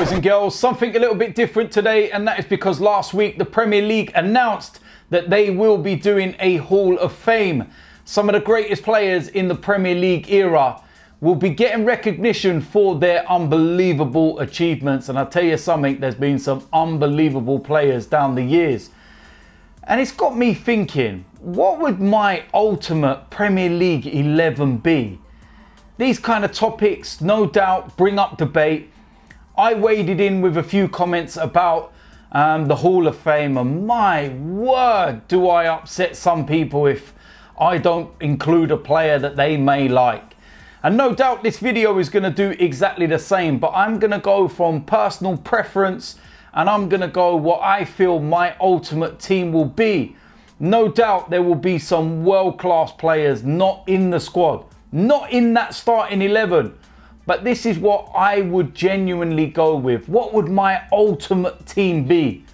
boys and girls, something a little bit different today, and that is because last week the Premier League announced that they will be doing a Hall of Fame. Some of the greatest players in the Premier League era will be getting recognition for their unbelievable achievements. And I'll tell you something, there's been some unbelievable players down the years. And it's got me thinking, what would my ultimate Premier League 11 be? These kind of topics, no doubt, bring up debate. I waded in with a few comments about the Hall of Fame, and my word, do I upset some people if I don't include a player that they may like. And no doubt this video is going to do exactly the same, but I'm going to go from personal preference and I'm going to go what I feel my ultimate team will be. No doubt there will be some world-class players not in the squad, not in that starting 11. But this is what I would genuinely go with. What would my ultimate team be?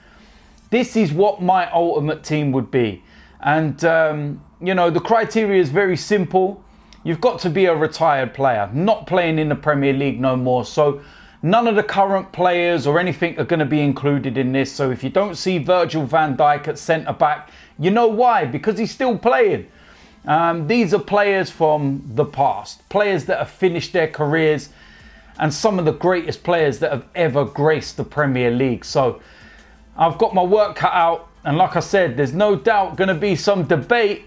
This is what my ultimate team would be. And, you know, the criteria is very simple. You've got to be a retired player, not playing in the Premier League no more. So none of the current players or anything are going to be included in this. So if you don't see Virgil van Dijk at centre-back, you know why? Because he's still playing. These are players from the past, players that have finished their careers, and some of the greatest players that have ever graced the Premier League. So I've got my work cut out, and like I said, there's no doubt going to be some debate,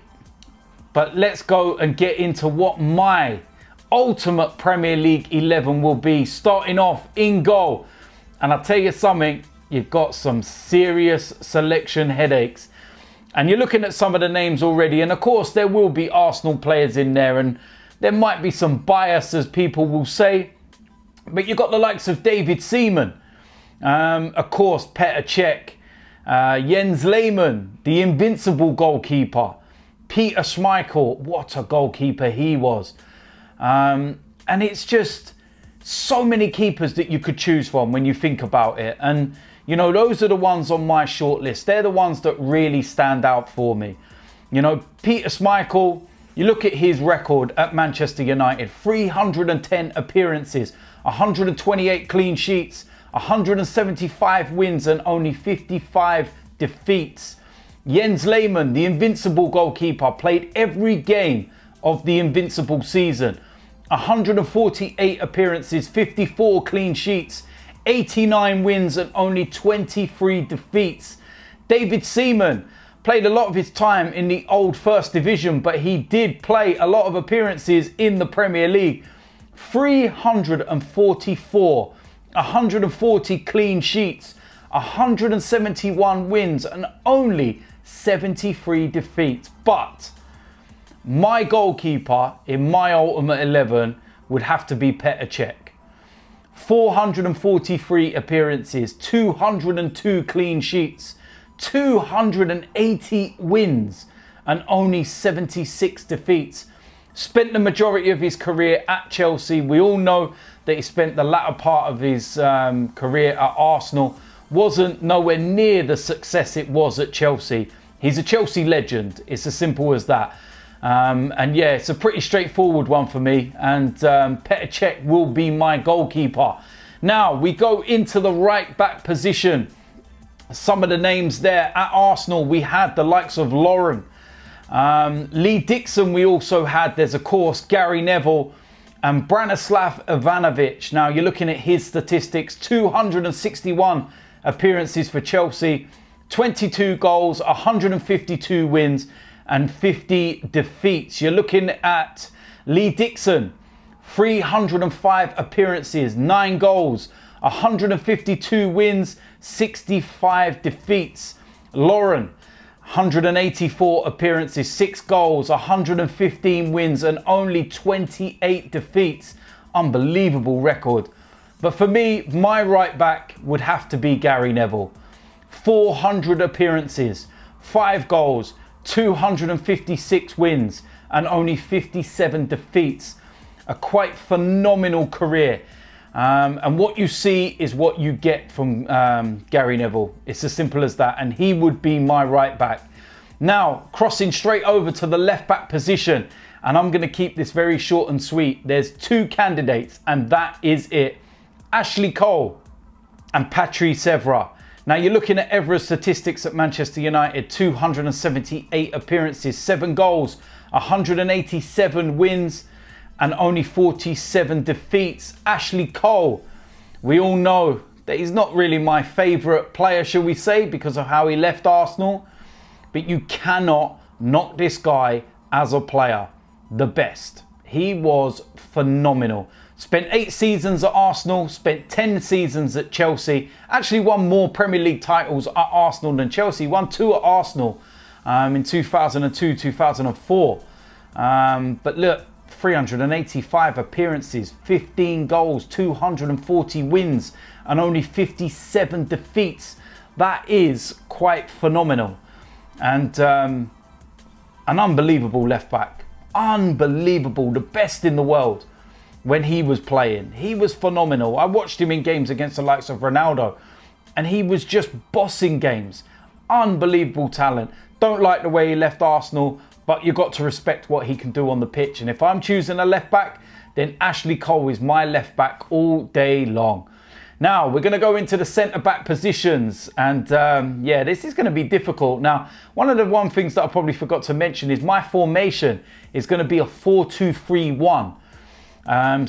but let's go and get into what my ultimate Premier League 11 will be, starting off in goal. And I'll tell you something, you've got some serious selection headaches. And you're looking at some of the names already. And of course, there will be Arsenal players in there. And there might be some bias, as people will say. But you've got the likes of David Seaman. Of course, Petr Cech. Jens Lehmann, the invincible goalkeeper. Peter Schmeichel, what a goalkeeper he was. And it's just so many keepers that you could choose from when you think about it. And you know, those are the ones on my shortlist. They're the ones that really stand out for me. You know, Peter Schmeichel, you look at his record at Manchester United, 310 appearances, 128 clean sheets, 175 wins and only 55 defeats. Jens Lehmann, the invincible goalkeeper, played every game of the invincible season. 148 appearances, 54 clean sheets, 89 wins and only 23 defeats. David Seaman played a lot of his time in the old First Division, but he did play a lot of appearances in the Premier League. 344, 140 clean sheets, 171 wins and only 73 defeats. But my goalkeeper in my ultimate 11 would have to be Petr Cech. 443 appearances, 202 clean sheets, 280 wins and only 76 defeats. Spent the majority of his career at Chelsea. We all know that he spent the latter part of his career at Arsenal. Wasn't nowhere near the success it was at Chelsea. He's a Chelsea legend. It's as simple as that. And yeah, it's a pretty straightforward one for me. And Petr Cech will be my goalkeeper. Now we go into the right back position. Some of the names there at Arsenal, we had the likes of Lauren. Lee Dixon we also had. There's of course Gary Neville and Branislav Ivanovic. Now you're looking at his statistics, 261 appearances for Chelsea, 22 goals, 152 wins and 50 defeats. You're looking at Lee Dixon, 305 appearances, 9 goals, 152 wins, 65 defeats. Lauren, 184 appearances, 6 goals, 115 wins and only 28 defeats. Unbelievable record. But for me, my right back would have to be Gary Neville. 400 appearances, 5 goals, 256 wins and only 57 defeats. A quite phenomenal career. And what you see is what you get from Gary Neville. It's as simple as that. And he would be my right back. Now, crossing straight over to the left back position. And I'm going to keep this very short and sweet. There's 2 candidates and that is it. Ashley Cole and Patrice Evra. Now you're looking at Evra's statistics at Manchester United: 278 appearances, 7 goals, 187 wins, and only 47 defeats. Ashley Cole, we all know that he's not really my favourite player, shall we say, because of how he left Arsenal. But you cannot knock this guy as a player. The best. He was phenomenal. Spent 8 seasons at Arsenal, spent 10 seasons at Chelsea. Actually won more Premier League titles at Arsenal than Chelsea. Won 2 at Arsenal in 2002, 2004. But look, 385 appearances, 15 goals, 240 wins, and only 57 defeats. That is quite phenomenal. And an unbelievable left back. Unbelievable. The best in the world when he was playing. He was phenomenal. I watched him in games against the likes of Ronaldo, and he was just bossing games. Unbelievable talent. Don't like the way he left Arsenal, but you've got to respect what he can do on the pitch. And if I'm choosing a left back, then Ashley Cole is my left back all day long. Now, we're going to go into the centre-back positions. And yeah, this is going to be difficult. Now, one of the things that I probably forgot to mention is my formation is going to be a 4-2-3-1.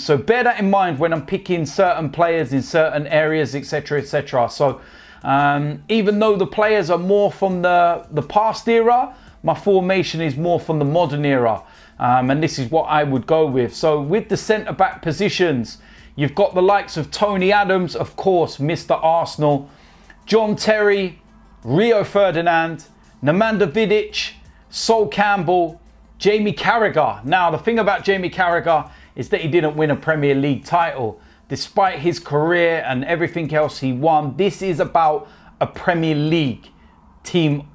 So bear that in mind when I'm picking certain players in certain areas, etc, etc. So even though the players are more from the past era, my formation is more from the modern era. And this is what I would go with. So with the centre-back positions, you've got the likes of Tony Adams, of course, Mr. Arsenal, John Terry, Rio Ferdinand, Nemanja Vidic, Sol Campbell, Jamie Carragher. Now, the thing about Jamie Carragher is that he didn't win a Premier League title. Despite his career and everything else he won, this is about a Premier League team,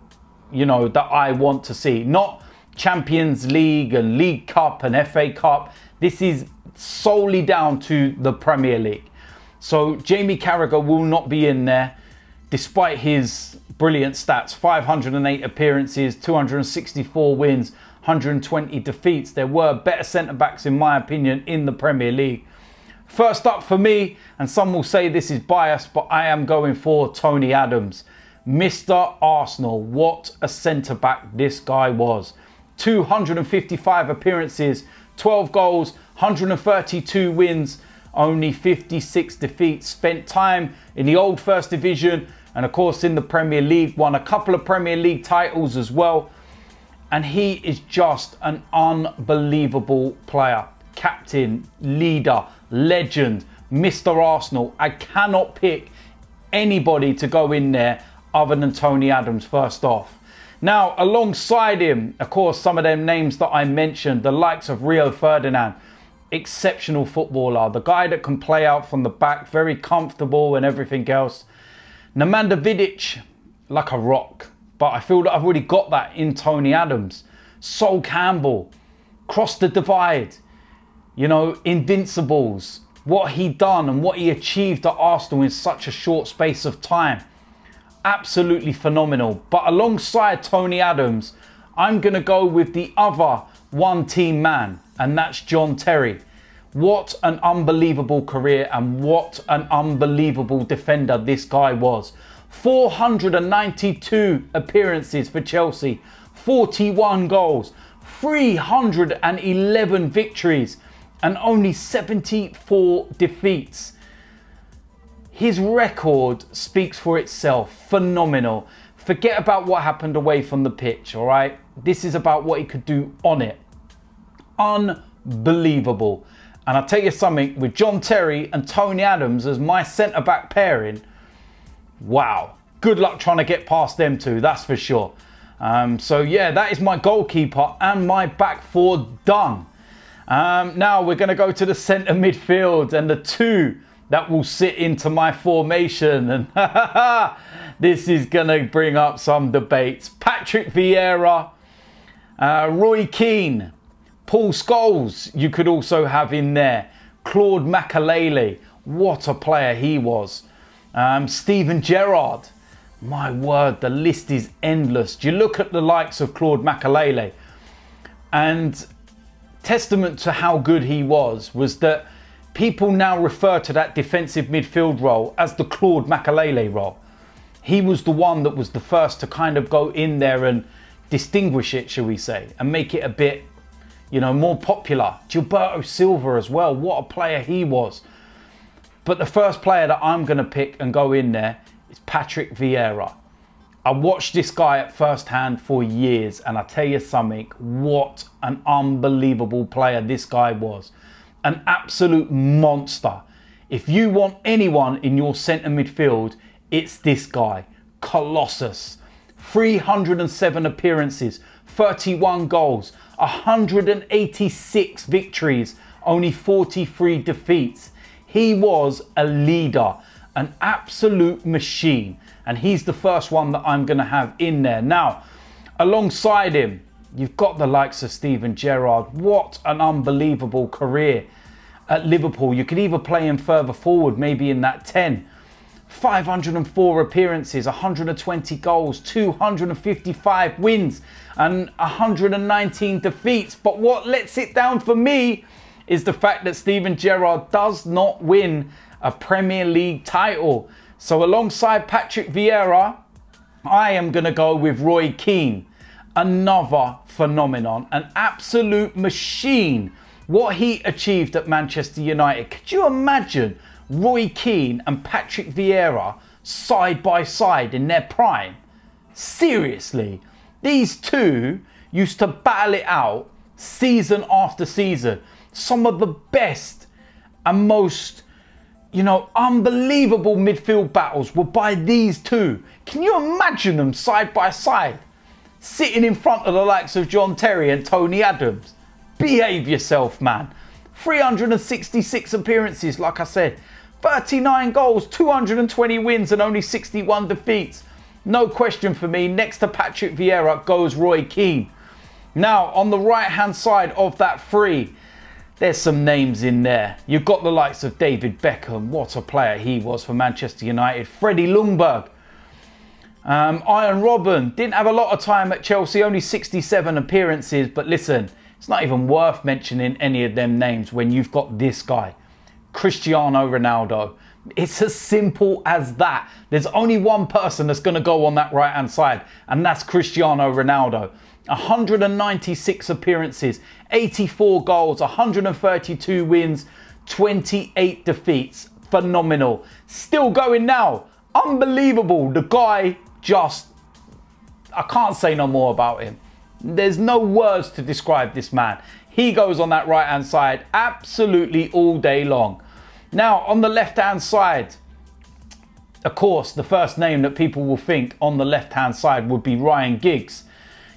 you know, that I want to see. Not Champions League and League Cup and FA Cup. This is solely down to the Premier League. So Jamie Carragher will not be in there, despite his brilliant stats. 508 appearances, 264 wins, 120 defeats. There were better centre-backs, in my opinion, in the Premier League. First up for me, and some will say this is biased, but I am going for Tony Adams. Mr. Arsenal, what a centre-back this guy was. 255 appearances, 12 goals, 132 wins, only 56 defeats. Spent time in the old First Division and of course in the Premier League. Won a couple of Premier League titles as well. And he is just an unbelievable player. Captain, leader, legend, Mr. Arsenal. I cannot pick anybody to go in there other than Tony Adams first off. Now, alongside him, of course, some of them names that I mentioned, the likes of Rio Ferdinand, exceptional footballer, the guy that can play out from the back, very comfortable and everything else. Nemanja Vidic, like a rock, but I feel that I've already got that in Tony Adams. Sol Campbell, crossed the divide, you know, invincibles, what he done and what he achieved at Arsenal in such a short space of time. Absolutely phenomenal. But alongside Tony Adams, I'm going to go with the other one-team man, and that's John Terry. What an unbelievable career and what an unbelievable defender this guy was. 492 appearances for Chelsea, 41 goals, 311 victories, and only 74 defeats. His record speaks for itself. Phenomenal. Forget about what happened away from the pitch, all right? This is about what he could do on it. Unbelievable. And I'll tell you something, with John Terry and Tony Adams as my centre-back pairing, wow. Good luck trying to get past them two, that's for sure. So yeah, that is my goalkeeper and my back four done. Now we're going to go to the centre midfield and the two that will sit into my formation. And this is going to bring up some debates. Patrick Vieira, Roy Keane, Paul Scholes you could also have in there. Claude Makelele, what a player he was. Steven Gerrard, my word, the list is endless. You look at the likes of Claude Makelele, and testament to how good he was that People now refer to that defensive midfield role as the Claude Makelele role. He was the one that was the first to kind of go in there and distinguish it, shall we say, and make it a bit, you know, more popular. Gilberto Silva as well, what a player he was. But the first player that I'm going to pick and go in there is Patrick Vieira. I watched this guy at first hand for years, and I tell you something, what an unbelievable player this guy was. An absolute monster. If you want anyone in your centre midfield, it's this guy, Colossus. 307 appearances, 31 goals, 186 victories, only 43 defeats. He was a leader, an absolute machine. And he's the first one that I'm going to have in there. Now, alongside him, you've got the likes of Steven Gerrard. What an unbelievable career at Liverpool. You could either play him further forward, maybe in that 10. 504 appearances, 120 goals, 255 wins and 119 defeats. But what lets it down for me is the fact that Steven Gerrard does not win a Premier League title. So alongside Patrick Vieira, I am going to go with Roy Keane. Another phenomenon, an absolute machine. What he achieved at Manchester United. Could you imagine Roy Keane and Patrick Vieira side by side in their prime? Seriously, these two used to battle it out season after season. Some of the best and most, you know, unbelievable midfield battles were by these two. Can you imagine them side by side, sitting in front of the likes of John Terry and Tony Adams? Behave yourself, man. 366 appearances, like I said. 39 goals, 220 wins and only 61 defeats. No question for me. Next to Patrick Vieira goes Roy Keane. Now, on the right-hand side of that three, there's some names in there. You've got the likes of David Beckham. What a player he was for Manchester United. Freddie Ljungberg. Iron Robben. Didn't have a lot of time at Chelsea. Only 67 appearances. But listen, it's not even worth mentioning any of them names when you've got this guy, Cristiano Ronaldo. It's as simple as that. There's only one person that's going to go on that right-hand side, and that's Cristiano Ronaldo. 196 appearances, 84 goals, 132 wins, 28 defeats. Phenomenal. Still going now. Unbelievable. The guy just, I can't say no more about him. There's no words to describe this man. He goes on that right-hand side absolutely all day long. Now, on the left-hand side, of course, the first name that people will think on the left-hand side would be Ryan Giggs.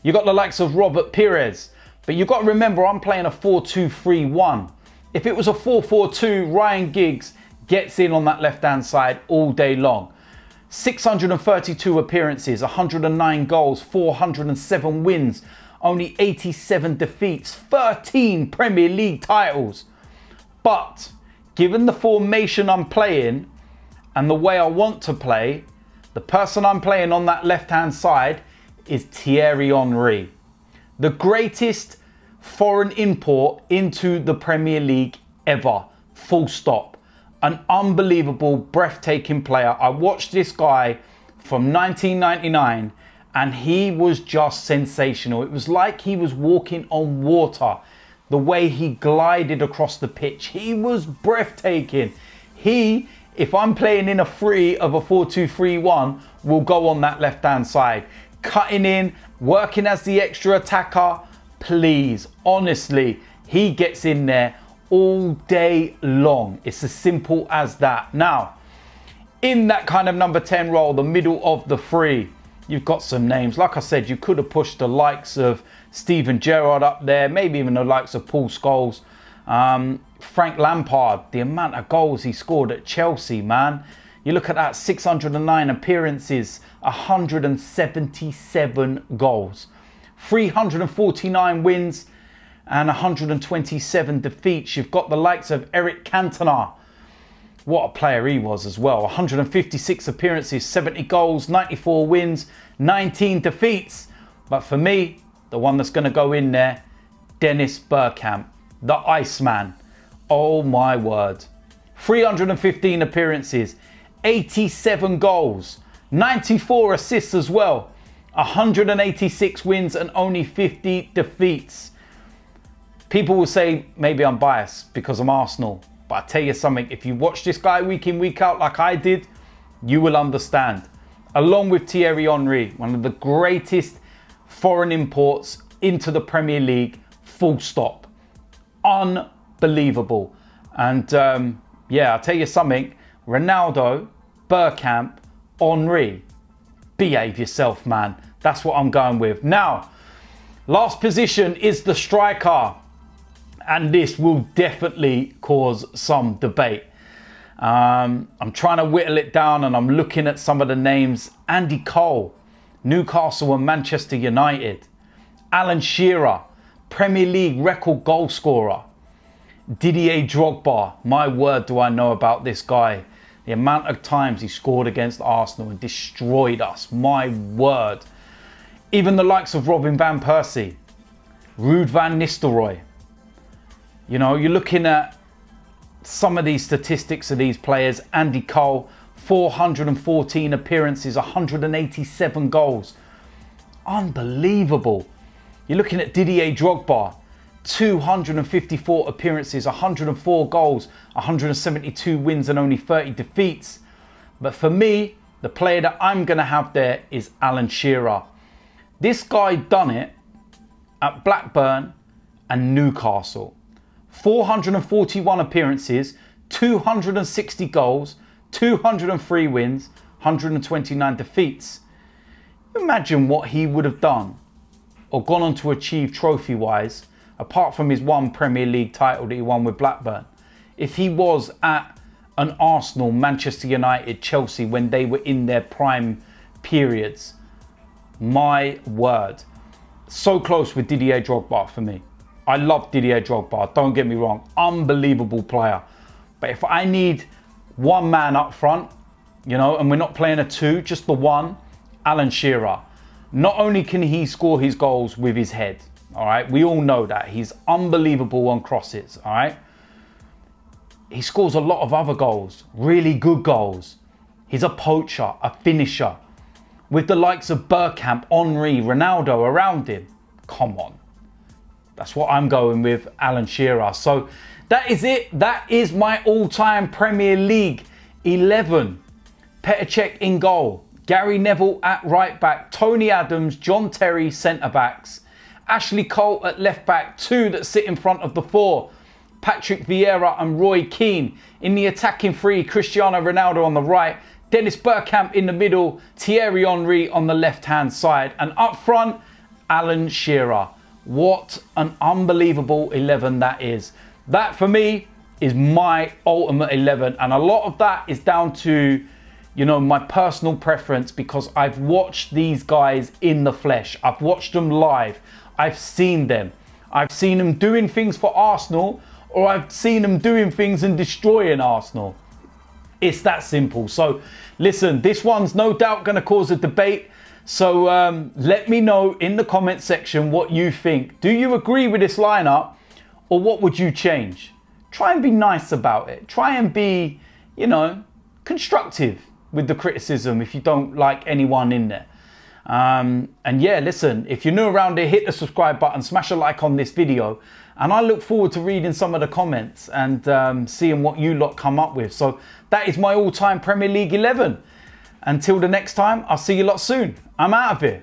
You've got the likes of Robert Pires. But you've got to remember, I'm playing a 4-2-3-1. If it was a 4-4-2, Ryan Giggs gets in on that left-hand side all day long. 632 appearances, 109 goals, 407 wins, only 87 defeats, 13 Premier League titles. But given the formation I'm playing and the way I want to play, the person I'm playing on that left-hand side is Thierry Henry. The greatest foreign import into the Premier League ever. Full stop. An unbelievable, breathtaking player. I watched this guy from 1999 and he was just sensational. It was like he was walking on water. The way he glided across the pitch, he was breathtaking. He, if I'm playing in a 4-2-3-1, will go on that left-hand side. Cutting in, working as the extra attacker. Please, honestly, he gets in there all day long. It's as simple as that. Now, in that kind of number 10 role, the middle of the three, you've got some names. Like I said, you could have pushed the likes of Steven Gerrard up there, maybe even the likes of Paul Scholes. Frank Lampard, the amount of goals he scored at Chelsea, man. You look at that, 609 appearances, 177 goals, 349 wins, and 127 defeats. You've got the likes of Eric Cantona. What a player he was as well. 156 appearances, 70 goals, 94 wins, 19 defeats. But for me, the one that's going to go in there, Dennis Bergkamp, the Iceman. Oh my word. 315 appearances, 87 goals, 94 assists as well, 186 wins and only 50 defeats. People will say maybe I'm biased because I'm Arsenal, but I tell you something, if you watch this guy week in, week out like I did, you will understand. Along with Thierry Henry, one of the greatest foreign imports into the Premier League, full stop. Unbelievable. And yeah, I'll tell you something, Ronaldo, Bergkamp, Henry, behave yourself, man. That's what I'm going with. Now, last position is the striker. And this will definitely cause some debate. I'm trying to whittle it down and I'm looking at some of the names. Andy Cole, Newcastle and Manchester United. Alan Shearer, Premier League record goal scorer. Didier Drogba, my word do I know about this guy. The amount of times he scored against Arsenal and destroyed us, my word. Even the likes of Robin van Persie, Ruud van Nistelrooy. You know, you're looking at some of these statistics of these players. Andy Cole, 414 appearances, 187 goals. Unbelievable. You're looking at Didier Drogba, 254 appearances, 104 goals, 172 wins and only 30 defeats. But for me, the player that I'm going to have there is Alan Shearer. This guy done it at Blackburn and Newcastle. 441 appearances, 260 goals, 203 wins, 129 defeats. Imagine what he would have done or gone on to achieve trophy-wise, apart from his one Premier League title that he won with Blackburn, if he was at an Arsenal, Manchester United, Chelsea when they were in their prime periods. My word. So close with Didier Drogba for me. I love Didier Drogba, don't get me wrong. Unbelievable player. But if I need one man up front, you know, and we're not playing a two, just the one, Alan Shearer. Not only can he score his goals with his head, all right? We all know that. He's unbelievable on crosses, all right? He scores a lot of other goals, really good goals. He's a poacher, a finisher. With the likes of Bergkamp, Henry, Ronaldo around him. Come on. That's what I'm going with, Alan Shearer. So that is it. That is my all-time Premier League 11. Petr Cech in goal. Gary Neville at right back. Tony Adams, John Terry centre backs. Ashley Cole at left back. Two that sit in front of the four. Patrick Vieira and Roy Keane. In the attacking three, Cristiano Ronaldo on the right. Dennis Bergkamp in the middle. Thierry Henry on the left-hand side. And up front, Alan Shearer. What an unbelievable 11 that is. That for me is my ultimate 11. And a lot of that is down to, you know, my personal preference because I've watched these guys in the flesh. I've watched them live. I've seen them. I've seen them doing things for Arsenal or I've seen them doing things and destroying Arsenal. It's that simple. So listen, this one's no doubt going to cause a debate. So let me know in the comment section what you think. Do you agree with this lineup or what would you change? Try and be nice about it. Try and be, you know, constructive with the criticism if you don't like anyone in there. And yeah, listen, if you're new around here, hit the subscribe button, smash a like on this video. And I look forward to reading some of the comments and seeing what you lot come up with. So that is my all-time Premier League 11. Until the next time, I'll see you lot soon. I'm out of here.